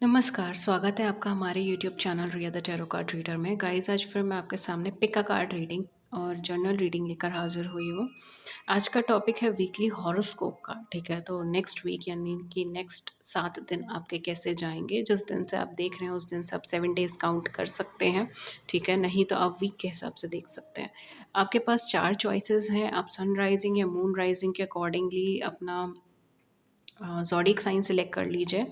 नमस्कार, स्वागत है आपका हमारे YouTube channel Riya the tarot card reader में। गाइस, आज फिर मैं आपके सामने पिक अ कार्ड रीडिंग और जर्नल रीडिंग लेकर हाजिर हुई हूँ। आज का टॉपिक है वीकली हॉरोस्कोप का, ठीक है? तो नेक्स्ट वीक यानी कि नेक्स्ट 7 दिन आपके कैसे जाएँगे, जिस दिन से आप देख रहे हैं उस दिन से आप 7 डेज़ काउंट कर सकते हैं, ठीक है? नहीं तो आप वीक के हिसाब से देख सकते हैं। आपके पास 4 चॉइसेस हैं, आप सन राइज़िंग या मून राइज़िंग के अकॉर्डिंगली अपना ज़ोडिएक साइन सेलेक्ट कर लीजिए।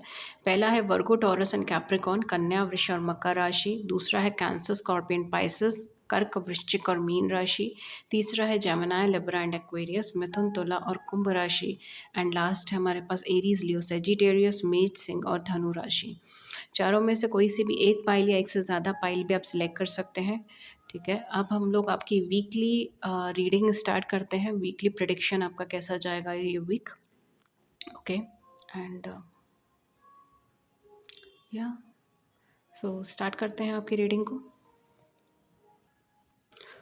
पहला है वर्गो, टॉरस एंड कैप्रिकॉर्न, कन्या, वृष और मकर राशि। दूसरा है कैंसर, स्कॉर्पियन, पाइसेस, कर्क, वृश्चिक और मीन राशि। तीसरा है जेमिनी, लिब्रा एंड एक्वेरियस, मिथुन, तुला और कुंभ राशि। एंड लास्ट है हमारे पास एरीज, लियो, सेजिटेरियस, मेष, सिंह और धनु राशि। चारों में से कोई सी भी एक पाइल या एक से ज़्यादा पाइल भी आप सिलेक्ट कर सकते हैं, ठीक है? अब हम लोग आपकी वीकली रीडिंग स्टार्ट करते हैं। वीकली प्रिडिक्शन आपका कैसा जाएगा ये वीक, ओके? एंड या सो स्टार्ट करते हैं आपकी रीडिंग को।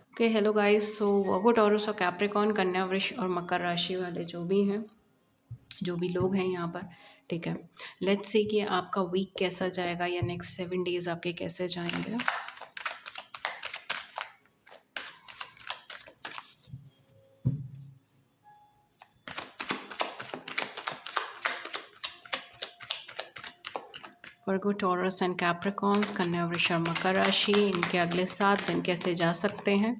Okay, hello guys. So Virgo, Taurus और कैप्रिकॉर्न, कन्या, वृष और मकर राशि वाले जो भी हैं, जो भी लोग हैं यहाँ पर, ठीक है? लेट्स सी कि आपका वीक कैसा जाएगा या नेक्स्ट 7 डेज आपके कैसे जाएंगे। वर्गो, टॉरस एंड कैप्रिकॉर्न्स, कन्या, वृष और मकर राशि, इनके अगले 7 दिन कैसे जा सकते हैं।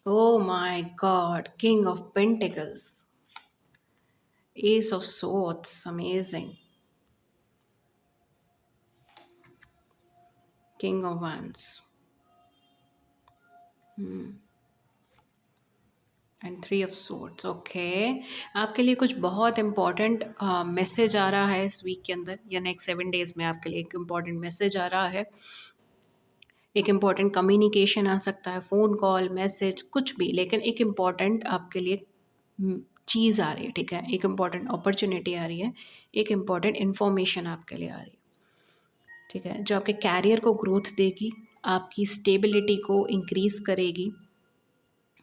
Oh my God, king of pentacles, S of swords, amazing, king of wands and 3 of swords. Okay, आपके लिए कुछ बहुत इंपॉर्टेंट मैसेज आ रहा है इस वीक के अंदर या नेक्स्ट 7 डेज में। आपके लिए एक इम्पॉर्टेंट मैसेज आ रहा है, एक इम्पॉर्टेंट कम्युनिकेशन आ सकता है, फ़ोन कॉल, मैसेज, कुछ भी, लेकिन एक इम्पॉर्टेंट आपके लिए चीज़ आ रही है, ठीक है? एक इम्पॉर्टेंट अपॉर्चुनिटी आ रही है, एक इम्पॉर्टेंट इन्फॉर्मेशन आपके लिए आ रही है, ठीक है? जो आपके कैरियर को ग्रोथ देगी, आपकी स्टेबिलिटी को इंक्रीज़ करेगी,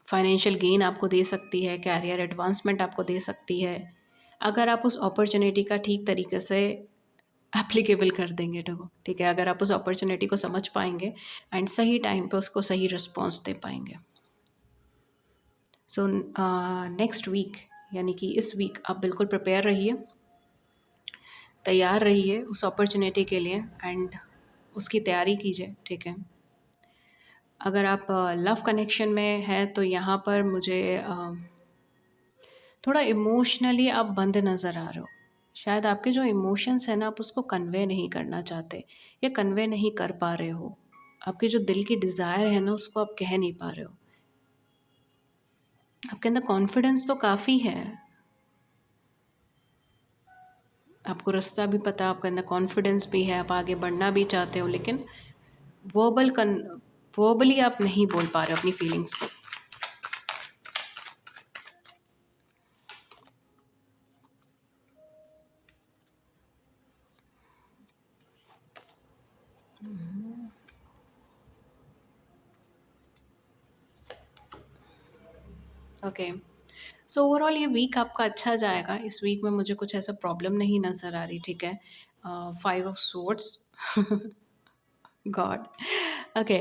फाइनेंशियल गेन आपको दे सकती है, कैरियर एडवांसमेंट आपको दे सकती है, अगर आप उस अपॉर्चुनिटी का ठीक तरीके से एप्लीकेबल कर देंगे तो, ठीक है? अगर आप उस अपॉर्चुनिटी को समझ पाएँगे एंड सही टाइम पे उसको सही रिस्पॉन्स दे पाएँगे। सो नेक्स्ट वीक यानी कि इस वीक आप बिल्कुल प्रिपेयर रहिए, तैयार रहिए उस अपॉर्चुनिटी के लिए एंड उसकी तैयारी कीजिए, ठीक है? अगर आप लव कनेक्शन में हैं तो यहाँ पर मुझे थोड़ा इमोशनली आप बंद नज़र आ रहे हो। शायद आपके जो इमोशंस हैं ना, आप उसको कन्वे नहीं करना चाहते या कन्वे नहीं कर पा रहे हो। आपके जो दिल की डिज़ायर है ना, उसको आप कह नहीं पा रहे हो। आपके अंदर कॉन्फिडेंस तो काफ़ी है, आपको रास्ता भी पता है, आपके अंदर कॉन्फिडेंस भी है, आप आगे बढ़ना भी चाहते हो, लेकिन वर्बल कन वर्बली आप नहीं बोल पा रहे हो अपनी फीलिंग्स को। ओके, सो ओवरऑल ये वीक आपका अच्छा जाएगा। इस वीक में मुझे कुछ ऐसा प्रॉब्लम नहीं नज़र आ रही, ठीक है? 5 ऑफ सोर्ड्स गॉड, ओके।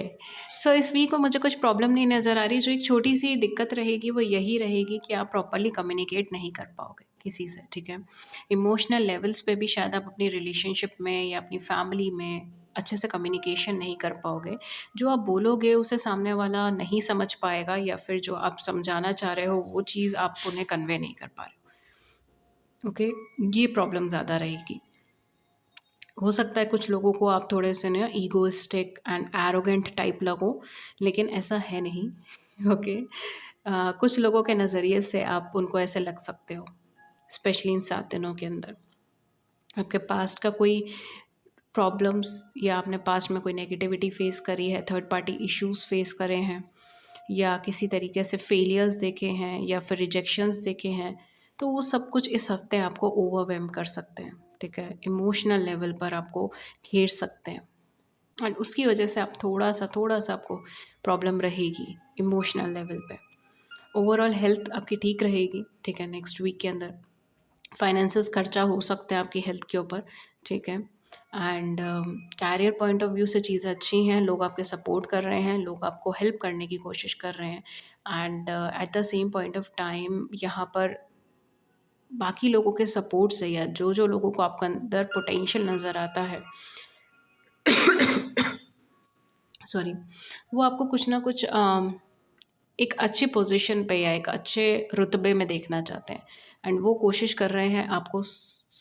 सो इस वीक में मुझे कुछ प्रॉब्लम नहीं नज़र आ रही। जो एक छोटी-सी दिक्कत रहेगी वो यही रहेगी कि आप प्रॉपर्ली कम्युनिकेट नहीं कर पाओगे किसी से, ठीक है? इमोशनल लेवल्स पे भी शायद आप अपनी रिलेशनशिप में या अपनी फैमिली में अच्छे से कम्युनिकेशन नहीं कर पाओगे। जो आप बोलोगे उसे सामने वाला नहीं समझ पाएगा या फिर जो आप समझाना चाह रहे हो वो चीज़ आप उन्हें कन्वे नहीं कर पा रहे हो, ओके? ये प्रॉब्लम ज़्यादा रहेगी। हो सकता है कुछ लोगों को आप थोड़े से ना ईगोइस्टिक एंड एरोगेंट टाइप लगो, लेकिन ऐसा है नहीं। ओके, कुछ लोगों के नज़रिए से आप उनको ऐसे लग सकते हो, स्पेशली इन 7 दिनों के अंदर। आपके पास्ट का कोई प्रॉब्लम्स या आपने पास्ट में कोई नेगेटिविटी फेस करी है, थर्ड पार्टी इश्यूज़ फेस करे हैं या किसी तरीके से फेलियर्स देखे हैं या फिर रिजेक्शंस देखे हैं, तो वो सब कुछ इस हफ्ते आपको ओवरवेल्म कर सकते हैं, ठीक है? इमोशनल लेवल पर आपको घेर सकते हैं एंड उसकी वजह से आप थोड़ा सा आपको प्रॉब्लम रहेगी इमोशनल लेवल पे। ओवरऑल हेल्थ आपकी ठीक रहेगी, ठीक है, नेक्स्ट वीक के अंदर। फाइनेंसेस खर्चा हो सकते हैं आपकी हेल्थ के ऊपर, ठीक है। And career point of view से चीज़ें अच्छी हैं, लोग आपके सपोर्ट कर रहे हैं, लोग आपको हेल्प करने की कोशिश कर रहे हैं। And at the same point of time यहाँ पर बाकी लोगों के सपोर्ट से या जो लोगों को आपके अंदर पोटेंशियल नज़र आता है, सॉरी, वो आपको कुछ ना कुछ एक अच्छी पोजीशन पे या एक अच्छे रुतबे में देखना चाहते हैं। एंड वो कोशिश कर रहे हैं आपको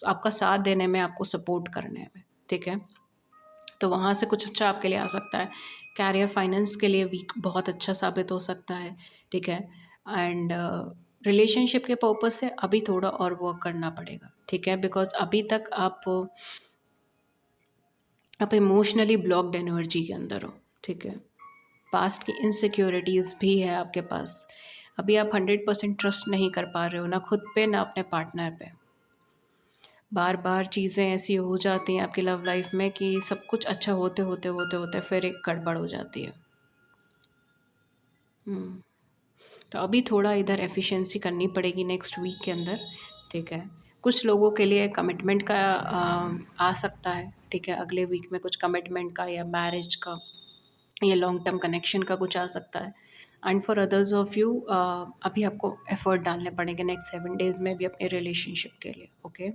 आपका साथ देने में, आपको सपोर्ट करने में, ठीक है। तो वहाँ से कुछ अच्छा आपके लिए आ सकता है। कैरियर फाइनेंस के लिए वीक बहुत अच्छा साबित हो सकता है, ठीक है। एंड रिलेशनशिप के पर्पज़ से अभी थोड़ा और वर्क करना पड़ेगा, ठीक है, बिकॉज़ अभी तक आप इमोशनली ब्लॉक्ड एनर्जी के अंदर हो, ठीक है। पास्ट की इनसिक्योरिटीज़ भी है आपके पास। अभी आप 100% ट्रस्ट नहीं कर पा रहे हो, ना खुद पे ना अपने पार्टनर पे। बार बार चीज़ें ऐसी हो जाती हैं आपकी लव लाइफ में कि सब कुछ अच्छा होते होते होते होते फिर एक गड़बड़ हो जाती है। हम्म, तो अभी थोड़ा इधर एफिशिएंसी करनी पड़ेगी नेक्स्ट वीक के अंदर, ठीक है। कुछ लोगों के लिए कमिटमेंट का आ सकता है, ठीक है, अगले वीक में कुछ कमिटमेंट का या मैरिज का या लॉन्ग टर्म कनेक्शन का कुछ आ सकता है। And for others of you अभी आपको एफर्ट डालने पड़ेंगे नेक्स्ट 7 डेज़ में भी अपने रिलेशनशिप के लिए, ओके।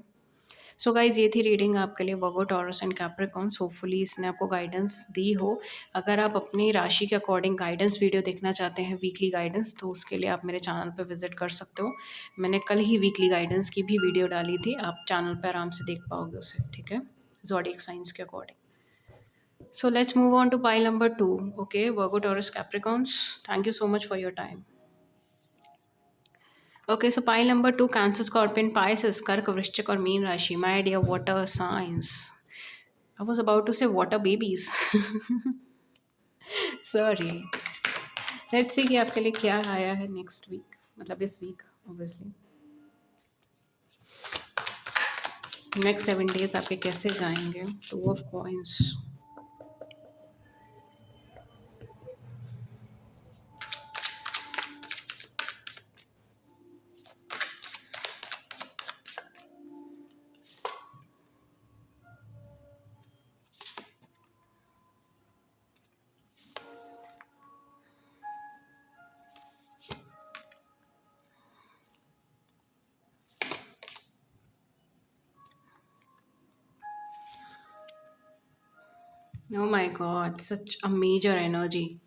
सो गाइज़, ये थी रीडिंग आपके लिए वर्गो, टॉरस एंड कैप्रिकॉर्न्स। होपफुली इसने आपको गाइडेंस दी हो। अगर आप अपनी राशि के अकॉर्डिंग गाइडेंस वीडियो देखना चाहते हैं, वीकली गाइडेंस, तो उसके लिए आप मेरे चैनल पे विजिट कर सकते हो। मैंने कल ही वीकली गाइडेंस की भी वीडियो डाली थी, आप चैनल पे आराम से देख पाओगे उसे, ठीक है, ज़ोडिएक साइंस के according. So let's move on to pile number 2. Okay, Virgo, Taurus, Capricorns. Thank you so much for your time. Okay, so pile number 2, Cancer, Scorpion, Pisces, Kark, Vrishchik और मीन राशि. My dear water signs. I was about to say water babies. Sorry. Let's see कि आपके लिए क्या आया है next week. मतलब इस week, obviously. Next 7 days आपके कैसे जाएंगे? 2 of coins. Oh my God, such a major energy.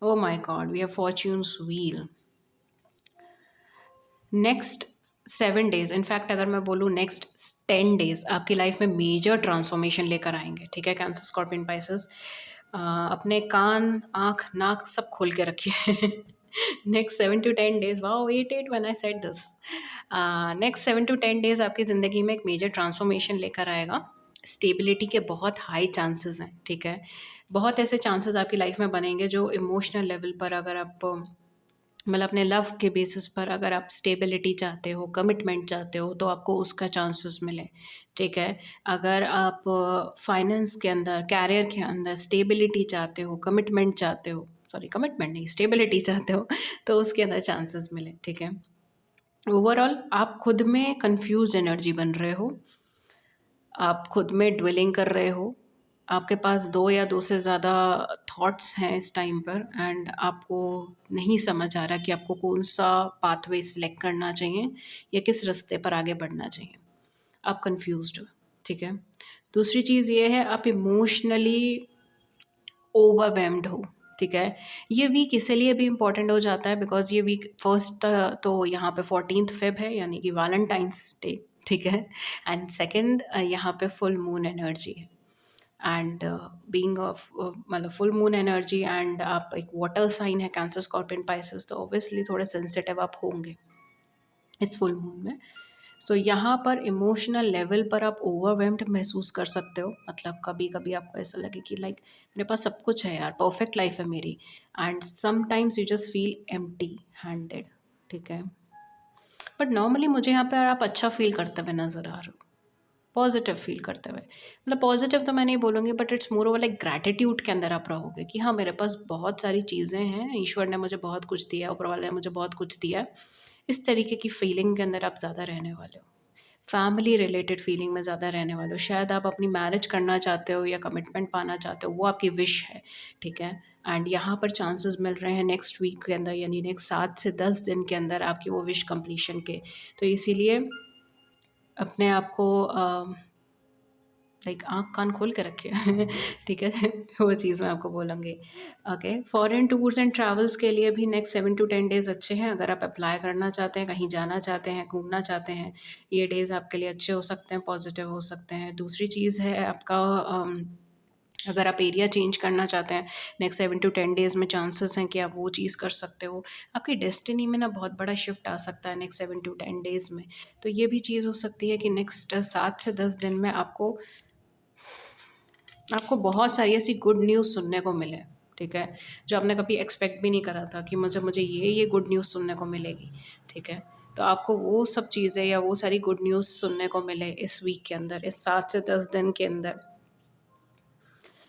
Oh my God, we have Fortune's Wheel. Next 7 days, in fact अगर मैं बोलूँ नेक्स्ट 10 डेज आपकी लाइफ में मेजर ट्रांसफॉर्मेशन लेकर आएंगे, ठीक है। कैंसर, स्कॉर्पियन, पाइसेस, अपने कान, आँख, नाक सब खोल के रखिए। Next 7 to 10 days, wow, 8 when I said this. Next 7 to 10 days आपकी ज़िंदगी में एक मेजर ट्रांसफॉर्मेशन लेकर आएगा। स्टेबिलिटी के बहुत हाई चांसेस हैं, ठीक है। बहुत ऐसे चांसेस आपकी लाइफ में बनेंगे जो इमोशनल लेवल पर, अगर आप मतलब अपने लव के बेसिस पर अगर आप स्टेबिलिटी चाहते हो, कमिटमेंट चाहते हो, तो आपको उसका चांसेस मिले, ठीक है। अगर आप फाइनेंस के अंदर, कैरियर के अंदर स्टेबिलिटी चाहते हो, कमिटमेंट चाहते हो, सॉरी, कमिटमेंट नहीं, स्टेबिलिटी चाहते हो, तो उसके अंदर चांसेस मिले, ठीक है। ओवरऑल आप खुद में कंफ्यूज एनर्जी बन रहे हो, आप खुद में ड्वेलिंग कर रहे हो, आपके पास 2 या 2 से ज़्यादा थॉट्स हैं इस टाइम पर, एंड आपको नहीं समझ आ रहा कि आपको कौन-सा पाथवे सिलेक्ट करना चाहिए या किस रास्ते पर आगे बढ़ना चाहिए। आप कन्फ्यूज़्ड हो, ठीक है। दूसरी चीज़ ये है, आप इमोशनली ओवरवेल्म्ड हो, ठीक है। ये वीक इसीलिए भी इम्पोर्टेंट हो जाता है बिकॉज़ ये वीक फर्स्ट तो यहाँ पे 14th फ़ेब है, यानी कि वैलेंटाइन्स डे, ठीक है। एंड सेकंड यहाँ पे फुल मून एनर्जी है। एंड बीइंग मतलब फुल मून एनर्जी, एंड आप एक वाटर साइन है, कैंसर, स्कॉर्पियन, पाइसेस, तो ऑब्वियसली थोड़े सेंसिटिव आप होंगे इस फुल मून में। सो यहाँ पर इमोशनल लेवल पर आप ओवरवेल्म्ड महसूस कर सकते हो। मतलब कभी कभी आपको ऐसा लगे कि लाइक मेरे पास सब कुछ है यार, परफेक्ट लाइफ है मेरी, and sometimes you just feel empty handed, ठीक है। बट नॉर्मली मुझे यहाँ पर आप अच्छा फील करते हुए नज़र आ रहे हो, पॉजिटिव फील करते हुए। मतलब पॉजिटिव तो मैं नहीं बोलूँगी, but it's more over like gratitude के अंदर आप रहोगे कि हाँ, मेरे पास बहुत सारी चीज़ें हैं, ईश्वर ने मुझे बहुत कुछ दिया है, ऊपर वाले ने मुझे बहुत कुछ दिया है। इस तरीके की फीलिंग के अंदर आप ज़्यादा रहने वाले हो। फैमिली रिलेटेड फीलिंग में ज़्यादा रहने वाले हो। शायद आप अपनी मैरिज करना चाहते हो या कमिटमेंट पाना चाहते हो, वो आपकी विश है, ठीक है? एंड यहाँ पर चांसेस मिल रहे हैं नेक्स्ट वीक के अंदर, यानी नेक्स्ट 7 से 10 दिन के अंदर आपकी वो विश कंप्लीशन के। तो इसीलिए अपने आप को लाइक आँख कान खोल के रखिए ठीक है वो चीज़ मैं आपको बोलूँगी। Okay, foreign tours and travels के लिए भी नेक्स्ट 7 टू 10 डेज़ अच्छे हैं। अगर आप अप्लाई करना चाहते हैं, कहीं जाना चाहते हैं, घूमना चाहते हैं, ये डेज़ आपके लिए अच्छे हो सकते हैं, पॉजिटिव हो सकते हैं। दूसरी चीज़ है आपका अगर आप एरिया चेंज करना चाहते हैं, नेक्स्ट 7 टू 10 डेज़ में चांसेस हैं कि आप वो चीज़ कर सकते हो। आपकी डेस्टिनी में ना बहुत बड़ा शिफ्ट आ सकता है नेक्स्ट 7 टू 10 डेज़ में। तो ये भी चीज़ हो सकती है कि नेक्स्ट 7 से 10 दिन में आपको आपको बहुत सारी ऐसी गुड न्यूज़ सुनने को मिले, ठीक है? जो आपने कभी एक्सपेक्ट भी नहीं करा था कि मुझे मुझे ये गुड न्यूज़ सुनने को मिलेगी, ठीक है? तो आपको वो सब चीज़ें या वो सारी गुड न्यूज़ सुनने को मिले इस वीक के अंदर, इस 7 से 10 दिन के अंदर।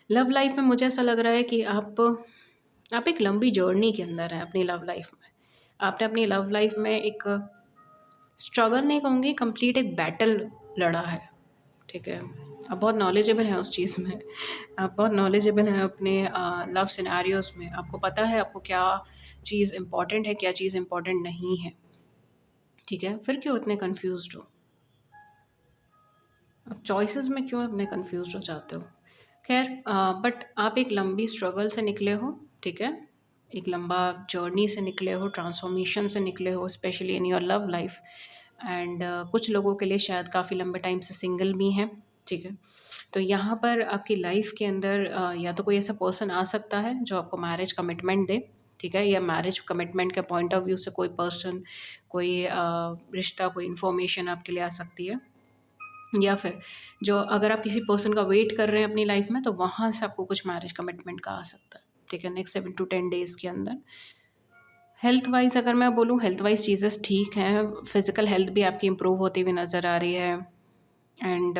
लव लाइफ़ में मुझे ऐसा लग रहा है कि आप एक लंबी जर्नी के अंदर हैं अपनी लव लाइफ़ में। आपने अपनी लव लाइफ़ में एक स्ट्रगल नहीं कहूँगी, कंप्लीट एक बैटल लड़ा है, ठीक है? आप बहुत नॉलेजेबल हैं उस चीज़ में। आप बहुत नॉलेजेबल हैं अपने लव सिनेरियोज़ में। आपको पता है आपको क्या चीज़ इम्पोर्टेंट है, क्या चीज़ इम्पोर्टेंट नहीं है, ठीक है? फिर क्यों इतने कन्फ्यूज़्ड हो? आप चॉइसेस में क्यों इतने कन्फ्यूज़्ड हो जाते हो? ख़ैर बट आप एक लंबी स्ट्रगल से निकले हो, ठीक है? एक लंबा जर्नी से निकले हो, ट्रांसफ़ॉर्मेशन से निकले हो, specially in your love life. And कुछ लोगों के लिए शायद काफ़ी लंबे टाइम से सिंगल भी हैं, ठीक है? तो यहाँ पर आपकी लाइफ़ के अंदर या तो कोई ऐसा पर्सन आ सकता है जो आपको मैरिज कमिटमेंट दे, ठीक है? या मैरिज कमिटमेंट के पॉइंट ऑफ व्यू से कोई पर्सन, कोई रिश्ता, कोई इन्फॉर्मेशन आपके लिए आ सकती है। या फिर जो अगर आप किसी पर्सन का वेट कर रहे हैं अपनी लाइफ में, तो वहाँ से आपको कुछ मैरिज कमिटमेंट का आ सकता है, ठीक है? नेक्स्ट 7 टू 10 डेज़ के अंदर। हेल्थ वाइज़ अगर मैं बोलूँ, हेल्थ वाइज़ चीज़ें ठीक हैं, फिज़िकल हेल्थ भी आपकी इम्प्रूव होती हुई नज़र आ रही है। And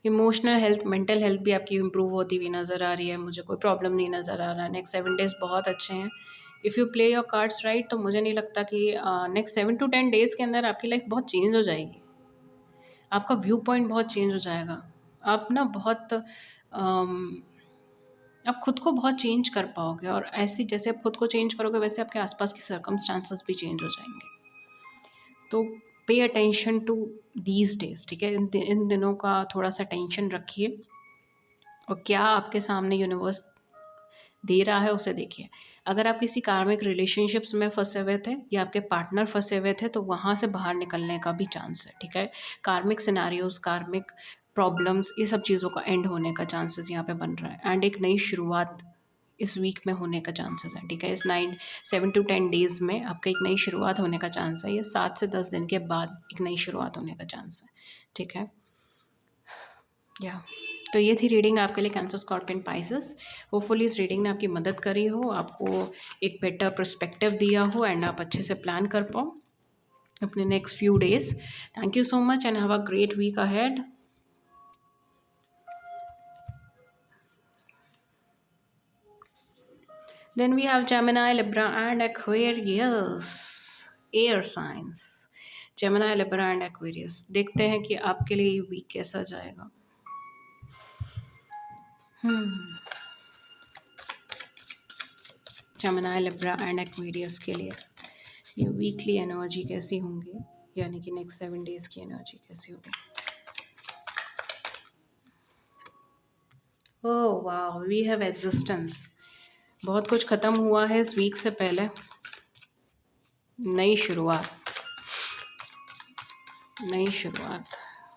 emotional health, mental health भी आपकी इम्प्रूव होती हुई नज़र आ रही है, मुझे कोई प्रॉब्लम नहीं नज़र आ रहा है। नेक्स्ट 7 डेज़ बहुत अच्छे हैं। If you play your cards right, तो मुझे नहीं लगता कि नेक्स्ट 7 टू 10 डेज़ के अंदर आपकी लाइफ बहुत चेंज हो जाएगी। आपका व्यू पॉइंट बहुत चेंज हो जाएगा। आप ना बहुत आप खुद को बहुत चेंज कर पाओगे, और ऐसे जैसे आप खुद को चेंज करोगे, वैसे आपके आसपास के सर्कमस्टांसेस भी चेंज हो जाएँगे। तो pay attention to these days, ठीक है? इन दिनों का थोड़ा-सा टेंशन रखिए, और क्या आपके सामने यूनिवर्स दे रहा है उसे देखिए। अगर आप किसी कार्मिक रिलेशनशिप्स में फँसे हुए थे या आपके पार्टनर फँसे हुए थे, तो वहाँ से बाहर निकलने का भी चांस है, ठीक है? कार्मिक सिनेरियोज़, कार्मिक प्रॉब्लम्स, ये सब चीज़ों का एंड होने का चांसेस यहाँ पे बन रहा है, एंड एक नई शुरुआत इस वीक में होने का चांसेस है, ठीक है? इस 7 टू 10 डेज़ में आपका एक नई शुरुआत होने का चांस है। ये 7 से 10 दिन के बाद एक नई शुरुआत होने का चांस है, ठीक है? या तो ये थी रीडिंग आपके लिए, कैंसर, स्कॉर्पियन, पाइसेस। होपफुली इस रीडिंग ने आपकी मदद करी हो, आपको एक बेटर पर्सपेक्टिव दिया हो, एंड आप अच्छे से प्लान कर पाओ अपने next few days. Thank you so much and have a great week ahead. Then we have Gemini, Libra and Aquarius, air signs. Gemini, Libra and Aquarius, देखते हैं कि आपके लिए ये वीक कैसा जाएगा। जेमिनी, लिब्रा एंड एक्वेरियस के लिए ये वीकली एनर्जी कैसी होंगी, यानी कि नेक्स्ट 7 डेज़ की एनर्जी कैसी होगी। ओह वाह, वी हैव एग्जिस्टेंस। बहुत कुछ ख़त्म हुआ है इस वीक से पहले। नई शुरुआत, नई शुरुआत,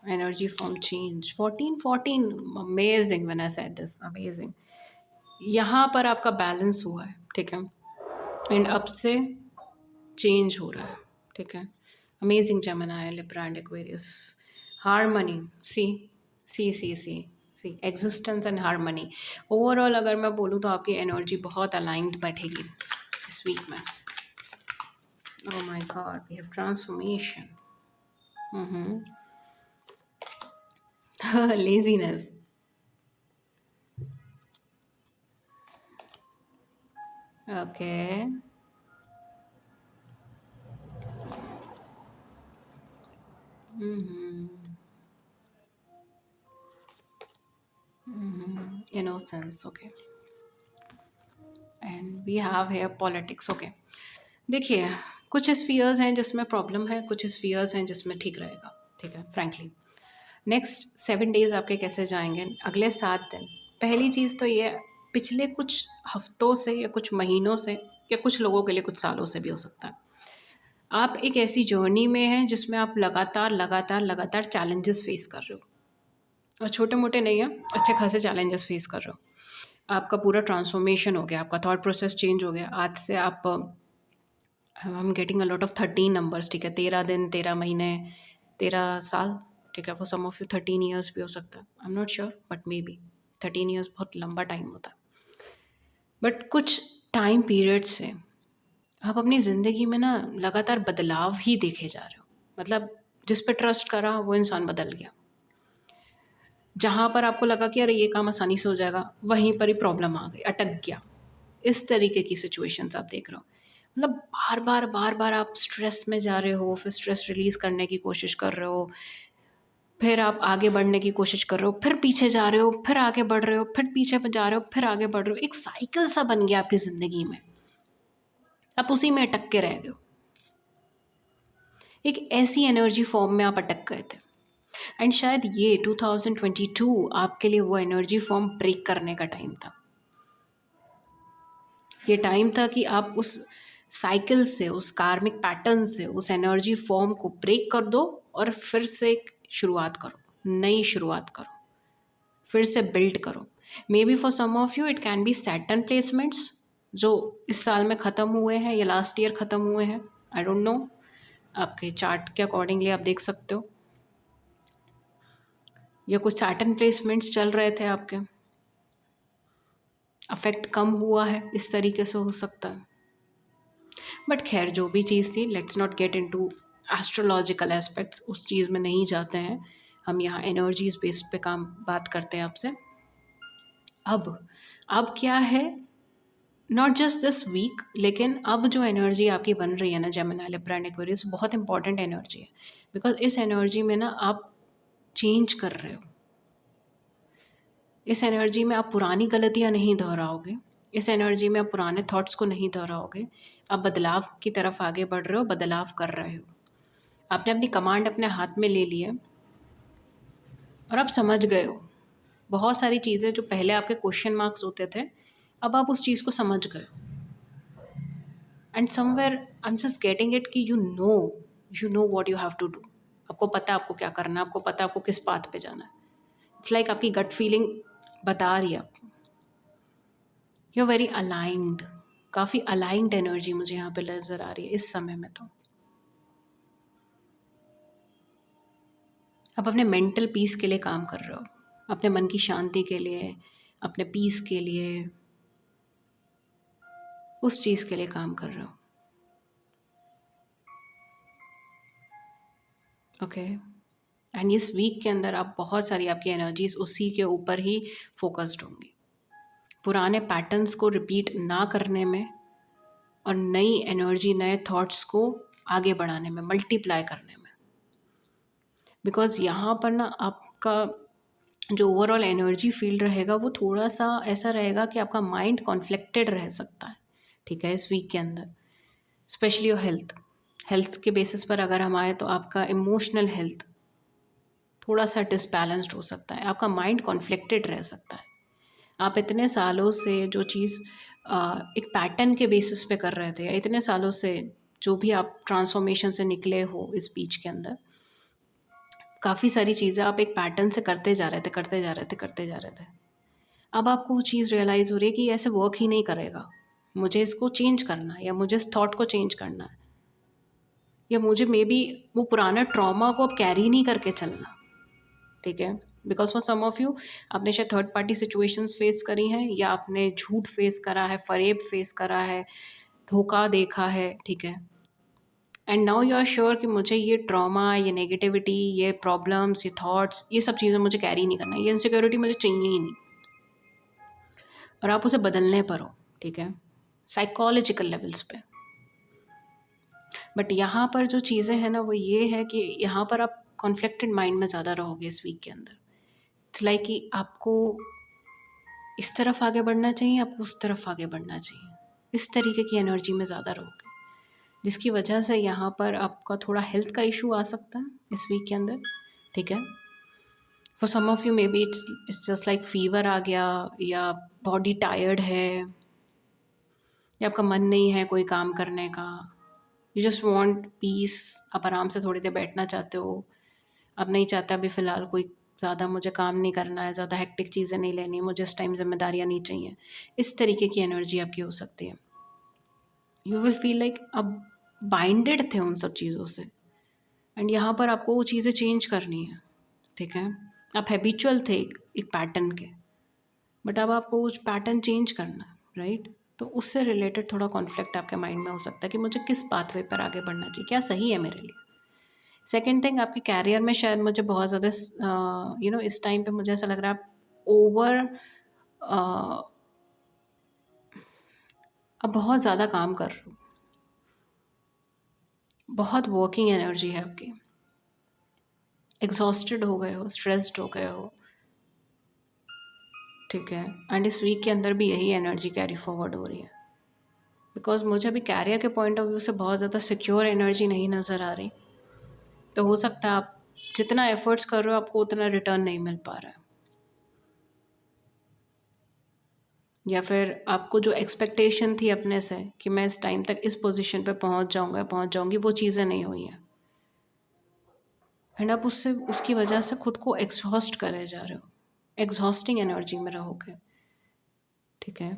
energy from change, 14 amazing, when I said this, amazing. यहाँ पर आपका बैलेंस हुआ है, ठीक है? एंड अब से चेंज हो रहा है, ठीक है? Amazing Gemini, Libra and Aquarius, harmony, C C C C C existence and harmony. Overall अगर मैं बोलूँ तो आपकी एनर्जी बहुत अलाइंड बैठेगी इस वीक में। Oh my god, we have transformation, laziness, okay, Mhm. Mhm. Innocence, okay. And we have hair politics, okay. देखिए, कुछ स्फीयर्स हैं जिसमें प्रॉब्लम है, कुछ स्फीयर्स हैं जिसमें ठीक रहेगा, ठीक है, फ्रैंकली। नेक्स्ट 7 डेज आपके कैसे जाएंगे, अगले 7 दिन। पहली चीज़ तो ये, पिछले कुछ हफ्तों से या कुछ महीनों से या कुछ लोगों के लिए कुछ सालों से भी हो सकता है, आप एक ऐसी जर्नी में हैं जिसमें आप लगातार लगातार लगातार चैलेंजेस फेस कर रहे हो, और छोटे मोटे नहीं हैं, अच्छे खासे चैलेंजेस फेस कर रहे हो। आपका पूरा ट्रांसफॉर्मेशन हो गया, आपका थॉट प्रोसेस चेंज हो गया। आज से आप, I am getting a lot of 13 numbers, ठीक है, 13 दिन, 13 महीने, 13 साल, ठीक है, for some of you 13 years भी हो सकता है, I am not sure, but maybe 13 years बहुत लंबा टाइम होता है। बट कुछ टाइम पीरियड से आप अपनी ज़िंदगी में ना लगातार बदलाव ही देखे जा रहे हो। मतलब जिस पे ट्रस्ट करा वो इंसान बदल गया, जहाँ पर आपको लगा कि अरे ये काम आसानी से हो जाएगा, वहीं पर ही प्रॉब्लम आ गई, अटक गया। इस तरीके की सिचुएशंस आप देख रहे हो। मतलब बार-बार आप स्ट्रेस में जा रहे हो, फिर स्ट्रेस रिलीज़ करने की कोशिश कर रहे हो, फिर आप आगे बढ़ने की कोशिश कर रहे हो, फिर पीछे जा रहे हो, फिर आगे बढ़ रहे हो, फिर पीछे जा रहे हो, फिर आगे बढ़ रहे हो। एक साइकिल सा बन गया आपकी ज़िंदगी में। आप उसी में अटक के रह गए हो। एक ऐसी एनर्जी फॉर्म में आप अटक गए थे, एंड शायद ये 2022 आपके लिए वो एनर्जी फॉर्म ब्रेक करने का टाइम था। ये टाइम था कि आप उस साइकिल से, उस कार्मिक पैटर्न से, उस एनर्जी फॉर्म को ब्रेक कर दो और फिर से एक शुरुआत करो, नई शुरुआत करो, फिर से बिल्ड करो। Maybe for some of you it can be Saturn placements जो इस साल में ख़त्म हुए हैं या लास्ट ईयर ख़त्म हुए हैं, आई डोंट नो, आपके चार्ट के अकॉर्डिंगली आप देख सकते हो। या कुछ सैटर्न प्लेसमेंट्स चल रहे थे आपके, अफेक्ट कम हुआ है, इस तरीके से हो सकता है। बट खैर, जो भी चीज़ थी, let's not get into astrological aspects, उस चीज़ में नहीं जाते हैं हम। यहाँ एनर्जीज बेस्ड पे काम बात करते हैं आपसे। अब क्या है, नॉट जस्ट दिस वीक, लेकिन अब जो एनर्जी आपकी बन रही है ना, जेमिनी, लिब्रा एंड एक्वेरियस, बहुत इंपॉर्टेंट एनर्जी है। बिकॉज इस एनर्जी में ना आप चेंज कर रहे हो। इस एनर्जी में आप पुरानी गलतियाँ नहीं दोहराओगे, इस एनर्जी में आप पुराने थॉट्स को नहीं दोहराओगे। आप बदलाव की तरफ आगे बढ़ रहे हो, बदलाव कर रहे हो। आपने अपनी कमांड अपने हाथ में ले ली है और आप समझ गए हो। बहुत सारी चीज़ें जो पहले आपके क्वेश्चन मार्क्स होते थे, अब आप उस चीज़ को समझ गए हो। And somewhere I am just getting it कि you know what you have to do. आपको पता है आपको क्या करना है, आपको पता है आपको किस पाथ पे जाना है। इट्स लाइक आपकी गट फीलिंग बता रही है आपको। यू आर वेरी अलाइंड, काफ़ी अलाइंड एनर्जी मुझे यहाँ पे नज़र आ रही है इस समय में। तो आप अपने मेंटल पीस के लिए काम कर रहे हो, अपने मन की शांति के लिए, अपने पीस के लिए, उस चीज़ के लिए काम कर रहे हो। ओके। एंड इस वीक के अंदर आप बहुत सारी आपकी एनर्जीज उसी के ऊपर ही फोकस्ड होंगी, पुराने पैटर्न्स को रिपीट ना करने में और नई एनर्जी, नए थॉट्स को आगे बढ़ाने में, मल्टीप्लाई करने में। बिकॉज यहाँ पर ना आपका जो ओवरऑल एनर्जी फील्ड रहेगा वो थोड़ा सा ऐसा रहेगा कि आपका माइंड कॉन्फ्लिक्टेड रह सकता है, ठीक है, इस वीक के अंदर। स्पेशली योर हेल्थ के बेसिस पर अगर हम आए तो आपका इमोशनल हेल्थ थोड़ा सा डिसबैलेंस्ड हो सकता है, आपका माइंड कॉन्फ्लिक्टेड रह सकता है। आप इतने सालों से जो चीज़ एक पैटर्न के बेसिस पे कर रहे थे, या इतने सालों से जो भी आप ट्रांसफॉर्मेशन से निकले हो इस बीच के अंदर, काफ़ी सारी चीज़ें आप एक पैटर्न से करते जा रहे थे, करते जा रहे थे, करते जा रहे थे। अब आपको वो चीज़ रियलाइज़ हो रही है कि ये ऐसे वर्क ही नहीं करेगा, मुझे इसको चेंज करना है, या मुझे इस थॉट को चेंज करना है, या मुझे मे बी वो पुराना ट्रॉमा को अब कैरी नहीं करके चलना, ठीक है। Because for some of you, आपने शायद थर्ड पार्टी सिचुएशंस फेस करी हैं, या आपने झूठ फेस करा है, फरेब फेस करा है, धोखा देखा है, ठीक है। And now you are sure कि मुझे ये ट्रॉमा, ये नेगेटिविटी, ये प्रॉब्लम्स, ये थॉट्स, ये सब चीज़ें मुझे कैरी नहीं करना है, ये इनसिक्योरिटी मुझे चाहिए ही नहीं, और आप उसे बदलने पर हो, ठीक है, साइकोलॉजिकल लेवल्स पे। बट यहाँ पर जो चीज़ें हैं ना, वो ये है कि यहाँ पर आप कॉन्फ्लिक्टेड माइंड में ज़्यादा रहोगे इस वीक के अंदर। इट्स लाइक कि आपको इस तरफ आगे बढ़ना चाहिए, आपको उस तरफ आगे बढ़ना चाहिए, इस तरीके की एनर्जी में ज़्यादा रहोगे, जिसकी वजह से यहाँ पर आपका थोड़ा हेल्थ का इशू आ सकता है इस वीक के अंदर, ठीक है। For some of you may be it's just like fever आ गया, या बॉडी टायर्ड है, या आपका मन नहीं है कोई काम करने का, यू जस्ट वांट पीस, आप आराम से थोड़ी देर बैठना चाहते हो, आप नहीं चाहते अभी फ़िलहाल कोई ज़्यादा मुझे काम नहीं करना है, ज़्यादा हेक्टिक चीज़ें नहीं लेनी है, मुझे इस टाइम ज़िम्मेदारियाँ नहीं चाहिए, इस तरीके की एनर्जी आपकी हो सकती है। यू विल फील लाइक अब बाइंडेड थे उन सब चीज़ों से, एंड यहाँ पर आपको वो चीज़ें चेंज करनी है, ठीक है। आप हैबिचुअल थे एक पैटर्न के, बट अब आपको उस पैटर्न चेंज करना है, राइट। तो उससे रिलेटेड थोड़ा कॉन्फ्लिक्ट आपके माइंड में हो सकता है कि मुझे किस पाथवे पर आगे बढ़ना चाहिए, क्या सही है मेरे लिए। सेकेंड थिंग, आपके कैरियर में शायद मुझे बहुत ज़्यादा इस टाइम पे मुझे ऐसा लग रहा है आप ओवर अब बहुत ज़्यादा काम कर रहे हो, बहुत वर्किंग एनर्जी है आपकी, एग्जॉस्टेड हो गए हो, स्ट्रेस्ड हो गए हो, ठीक है। एंड इस वीक के अंदर भी यही एनर्जी कैरी फॉरवर्ड हो रही है, बिकॉज मुझे अभी कैरियर के पॉइंट ऑफ व्यू से बहुत ज़्यादा सिक्योर एनर्जी नहीं नज़र आ रही। तो हो सकता है आप जितना एफर्ट्स कर रहे हो आपको उतना रिटर्न नहीं मिल पा रहा है, या फिर आपको जो एक्सपेक्टेशन थी अपने से कि मैं इस टाइम तक इस पोजीशन पे पहुंच जाऊंगा, पहुंच जाऊंगी, वो चीज़ें नहीं हुई हैं, एंड आप उससे उसकी वजह से खुद को एग्जॉस्ट करे जा रहे हो, एग्जॉस्टिंग एनर्जी में रहोगे, ठीक है।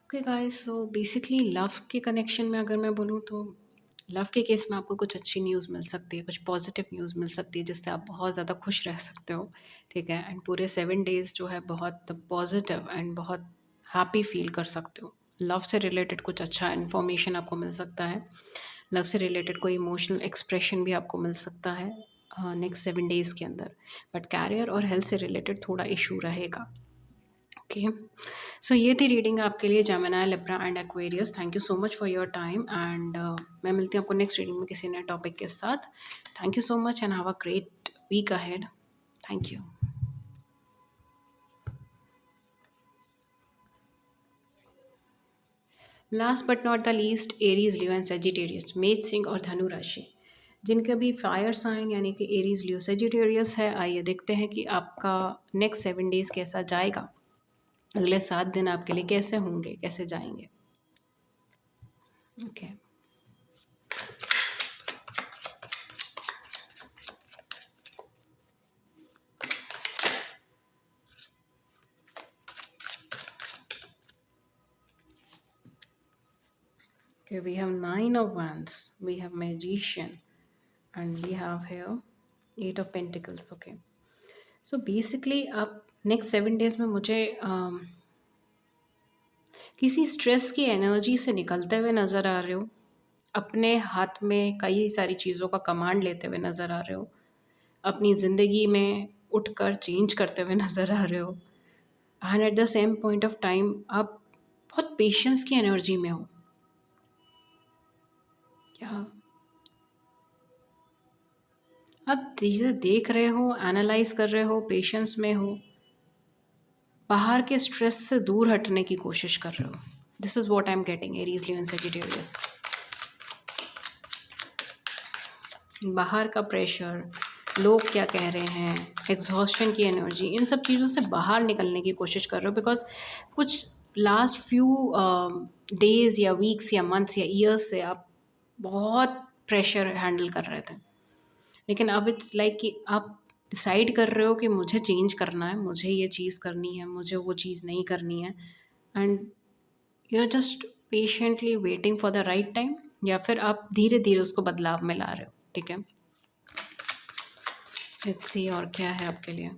Okay guys, so basically love के कनेक्शन में अगर मैं बोलूँ तो लव के केस में आपको कुछ अच्छी न्यूज़ मिल सकती है, कुछ पॉजिटिव न्यूज़ मिल सकती है, जिससे आप बहुत ज़्यादा खुश रह सकते हो, ठीक है। एंड पूरे 7 डेज़ जो है बहुत पॉजिटिव एंड बहुत हैप्पी फील कर सकते हो। लव से रिलेटेड कुछ अच्छा इन्फॉर्मेशन आपको मिल सकता है, लव से रिलेटेड कोई इमोशनल एक्सप्रेशन भी आपको मिल सकता है नेक्स्ट 7 डेज़ के अंदर। बट कैरियर और हेल्थ से रिलेटेड थोड़ा इशू रहेगा, ओके। सो ये थी रीडिंग आपके लिए, Gemini, Libra and Aquarius. Thank you so much for your time, and मैं मिलती हूँ आपको नेक्स्ट रीडिंग में किसी नए टॉपिक के साथ। Thank you so much and have a great week ahead. Thank you. Last but not the least, Aries, Leo and Sagittarius, मेष, सिंह और धनु राशि, जिनके भी फायर साइन यानी कि एरीज, लियो, सेजिटेरियस है। आइए देखते हैं कि आपका नेक्स्ट 7 डेज़ कैसा जाएगा, अगले 7 दिन आपके लिए कैसे होंगे, कैसे जाएंगे, okay. Okay, we have Nine of Wands, we have Magician, and we have here Eight of Pentacles. Okay, so basically आप नेक्स्ट 7 डेज में मुझे किसी स्ट्रेस की एनर्जी से निकलते हुए नज़र आ रहे हो, अपने हाथ में कई सारी चीज़ों का कमांड लेते हुए नज़र आ रहे हो, अपनी ज़िंदगी में उठकर चेंज करते हुए नज़र आ रहे हो, and at the same point of time आप बहुत पेशेंस की एनर्जी में हो। क्या आप चीज़ें देख रहे हो, एनालाइज कर रहे हो, पेशेंस में हो, बाहर के स्ट्रेस से दूर हटने की कोशिश कर रहे हो। This is what I am getting, Aries, Leo and Sagittarius. बाहर का प्रेशर, लोग क्या कह रहे हैं, एग्जॉस्शन की एनर्जी, इन सब चीज़ों से बाहर निकलने की कोशिश कर रहे हो, बिकॉज कुछ लास्ट फ्यू डेज या वीक्स या मंथ्स या ईयर्स से आप बहुत प्रेशर हैंडल कर रहे थे, लेकिन अब इट्स लाइक कि आप डिसाइड कर रहे हो कि मुझे चेंज करना है, मुझे ये चीज़ करनी है, मुझे वो चीज़ नहीं करनी है, and you are just patiently waiting for the right time, या फिर आप धीरे धीरे उसको बदलाव में ला रहे हो, ठीक है। लेट्स सी और क्या है आपके लिए।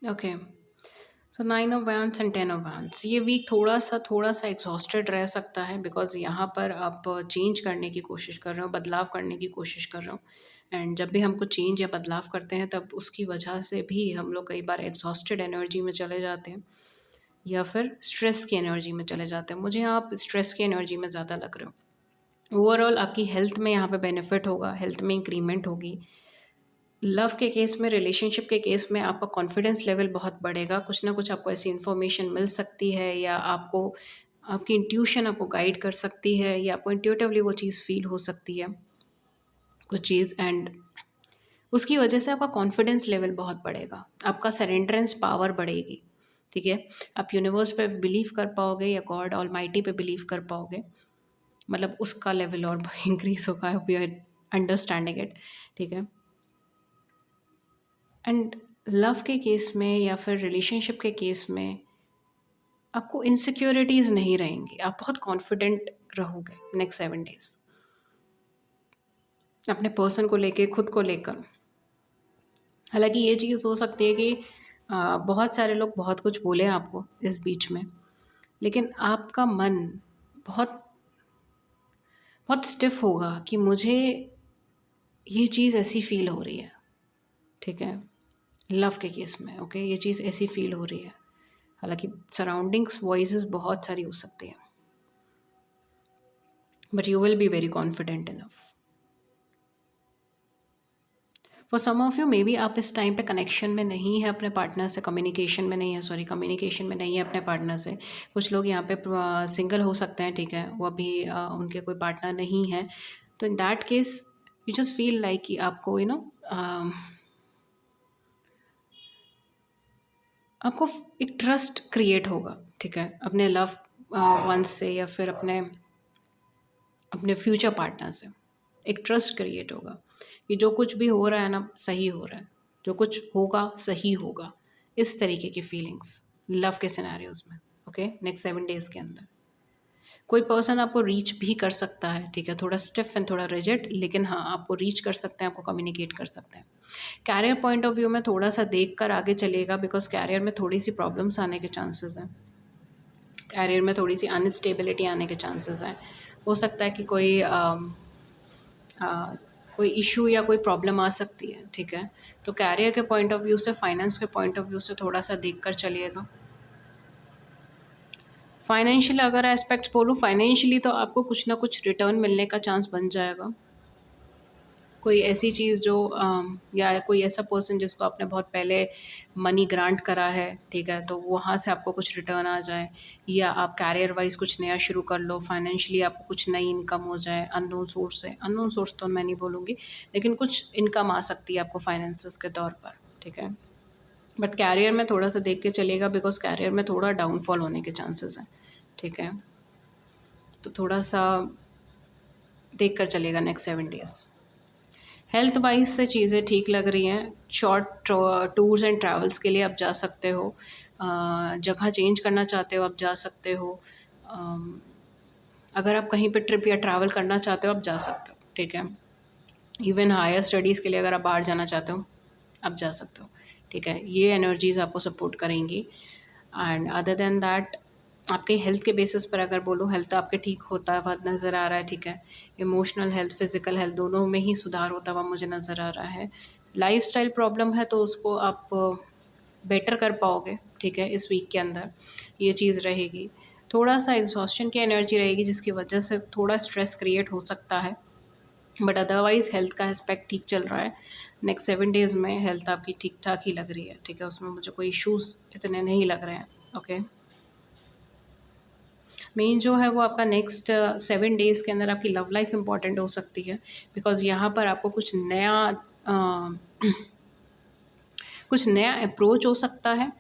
Okay, so 9 of vents and 10 of vents, ये वीक थोड़ा सा एग्जॉस्टेड रह सकता है, बिकॉज यहाँ पर आप चेंज करने की कोशिश कर रहे हो, बदलाव करने की कोशिश कर रहे हो। एंड जब भी हम कुछ चेंज या बदलाव करते हैं तब उसकी वजह से भी हम लोग कई बार एग्जॉस्टेड एनर्जी में चले जाते हैं, या फिर स्ट्रेस की एनर्जी में चले जाते हैं। मुझे आप स्ट्रेस की एनर्जी में ज़्यादा लग रहे हो। ओवरऑल आपकी हेल्थ में यहाँ पे बेनिफिट होगा, हेल्थ में इंक्रीमेंट होगी। लव के केस में, रिलेशनशिप के केस में आपका कॉन्फिडेंस लेवल बहुत बढ़ेगा। कुछ ना कुछ आपको ऐसी इन्फॉर्मेशन मिल सकती है, या आपको आपकी इंट्यूशन आपको गाइड कर सकती है, या आपको इंट्यूटिवली वो चीज़ फील हो सकती है कुछ चीज़। एंड उसकी वजह से आपका कॉन्फिडेंस लेवल बहुत बढ़ेगा, आपका सरेंडरेंस पावर बढ़ेगी। ठीक है, आप यूनिवर्स पे बिलीव कर पाओगे, या गॉड ऑलमाइटी पे बिलीव कर पाओगे, मतलब उसका लेवल और इंक्रीज होगा। I hope you are understanding it. ठीक है। एंड लव के केस में या फिर रिलेशनशिप के केस में आपको इनसिक्योरिटीज़ नहीं रहेंगी, आप बहुत कॉन्फिडेंट रहोगे नेक्स्ट 7 डेज, अपने पर्सन को लेके, खुद को लेकर। हालांकि ये चीज़ हो सकती है कि बहुत सारे लोग बहुत कुछ बोले आपको इस बीच में, लेकिन आपका मन बहुत बहुत स्टिफ होगा कि मुझे ये चीज़ ऐसी फील हो रही है। ठीक है, लव के केस में ओके, ये चीज़ ऐसी फील हो रही है। हालांकि सराउंडिंग्स वॉइसेस बहुत सारी हो सकती हैं, but you will be very confident enough. For some of you may be आप इस टाइम पे कनेक्शन में नहीं है अपने पार्टनर से, कम्युनिकेशन में नहीं है, सॉरी कम्युनिकेशन में नहीं है अपने पार्टनर से। कुछ लोग यहाँ पे सिंगल हो सकते हैं, ठीक है, वो अभी उनके कोई पार्टनर नहीं है। तो in that case you just feel like कि आपको आपको एक ट्रस्ट क्रिएट होगा। ठीक है, अपने लव वंस से, या फिर अपने अपने फ्यूचर पार्टनर से एक ट्रस्ट क्रिएट होगा कि जो कुछ भी हो रहा है ना, सही हो रहा है, जो कुछ होगा सही होगा। इस तरीके की फीलिंग्स लव के सिनेरियोज में। ओके, नेक्स्ट 7 डेज के अंदर कोई पर्सन आपको रीच भी कर सकता है। ठीक है, थोड़ा स्टिफ एंड थोड़ा रिजिड, लेकिन हाँ आपको रीच कर सकते हैं, आपको कम्युनिकेट कर सकते हैं। कैरियर पॉइंट ऑफ व्यू में थोड़ा सा देख कर आगे चलेगा, बिकॉज कैरियर में थोड़ी सी प्रॉब्लम्स आने के चांसेस हैं, कैरियर में थोड़ी सी अनस्टेबिलिटी आने के चांसेस हैं। हो सकता है कि कोई इशू या कोई प्रॉब्लम आ सकती है। ठीक है, तो कैरियर के पॉइंट ऑफ व्यू से, फाइनेंस के पॉइंट ऑफ व्यू से थोड़ा सा देख कर चलिएगा। फाइनेंशियल अगर एस्पेक्ट्स बोलूँ, फाइनेंशियली तो आपको कुछ ना कुछ रिटर्न मिलने का चांस बन जाएगा। कोई ऐसी चीज़ जो या कोई ऐसा पर्सन जिसको आपने बहुत पहले मनी ग्रांट करा है, ठीक है, तो वहाँ से आपको कुछ रिटर्न आ जाए, या आप कैरियर वाइज कुछ नया शुरू कर लो, फाइनेंशियली आपको कुछ नई इनकम हो जाए अननोन सोर्स से। अननोन सोर्स तो मैं नहीं बोलूँगी, लेकिन कुछ इनकम आ सकती है आपको फाइनेंसेस के तौर पर। ठीक है, बट कैरियर में थोड़ा सा देख के चलेगा, बिकॉज कैरियर में थोड़ा डाउनफॉल होने के चांसेस हैं। ठीक है, तो थोड़ा सा देख कर चलेगा नेक्स्ट 7 डेज। हेल्थ वाइज से चीज़ें ठीक लग रही हैं। शॉर्ट टूर्स एंड ट्रैवल्स के लिए आप जा सकते हो, जगह चेंज करना चाहते हो आप जा सकते हो। अम, अगर आप कहीं पे ट्रिप या ट्रैवल करना चाहते हो आप जा सकते हो। ठीक है, इवन हायर स्टडीज़ के लिए अगर आप बाहर जाना चाहते हो आप जा सकते हो। ठीक है, ये एनर्जीज़ आपको सपोर्ट करेंगी। एंड अदर देन दैट, आपके हेल्थ के बेसिस पर अगर बोलूँ, हेल्थ आपके ठीक होता हुआ नज़र आ रहा है। ठीक है, इमोशनल हेल्थ, फिज़िकल हेल्थ दोनों में ही सुधार होता हुआ मुझे नज़र आ रहा है। लाइफ़स्टाइल प्रॉब्लम है तो उसको आप बेटर कर पाओगे। ठीक है, इस वीक के अंदर ये चीज़ रहेगी। थोड़ा सा एग्जॉस्शन की एनर्जी रहेगी, जिसकी वजह से थोड़ा स्ट्रेस क्रिएट हो सकता है, बट अदरवाइज़ हेल्थ का एस्पेक्ट ठीक चल रहा है। नेक्स्ट 7 डेज़ में हेल्थ आपकी ठीक ठाक ही लग रही है। ठीक है, उसमें मुझे कोई इश्यूज़ इतने नहीं लग रहे हैं। ओके, मेन जो है वो आपका नेक्स्ट 7 डेज़ के अंदर आपकी लव लाइफ इम्पॉर्टेंट हो सकती है, बिकॉज़ यहाँ पर आपको कुछ नया अप्रोच हो सकता है,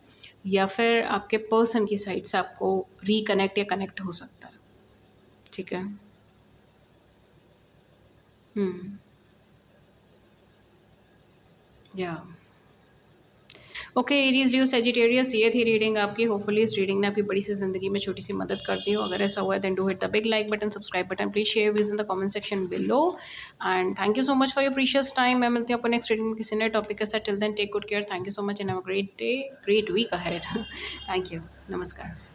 या फिर आपके पर्सन की साइड से आपको रिकनेक्ट या कनेक्ट हो सकता है। ठीक है। या ओके, एरीज़, लियो, सेजिटेरियस, ये थी रीडिंग आपकी। होपफुली इस रीडिंग ने आपकी बड़ी सी ज़िंदगी में छोटी सी मदद कर दी हो। अगर ऐसा हुआ है then do hit the big like button, subscribe button, please share views in the comment section below. And thank you so much for your precious time. मैं मिलती हूँ आपको नेक्स्ट रीडिंग में किसी नए टॉपिक के साथ। Till then take good care, thank you so much and have a great day, great week ahead. Thank you, नमस्कार।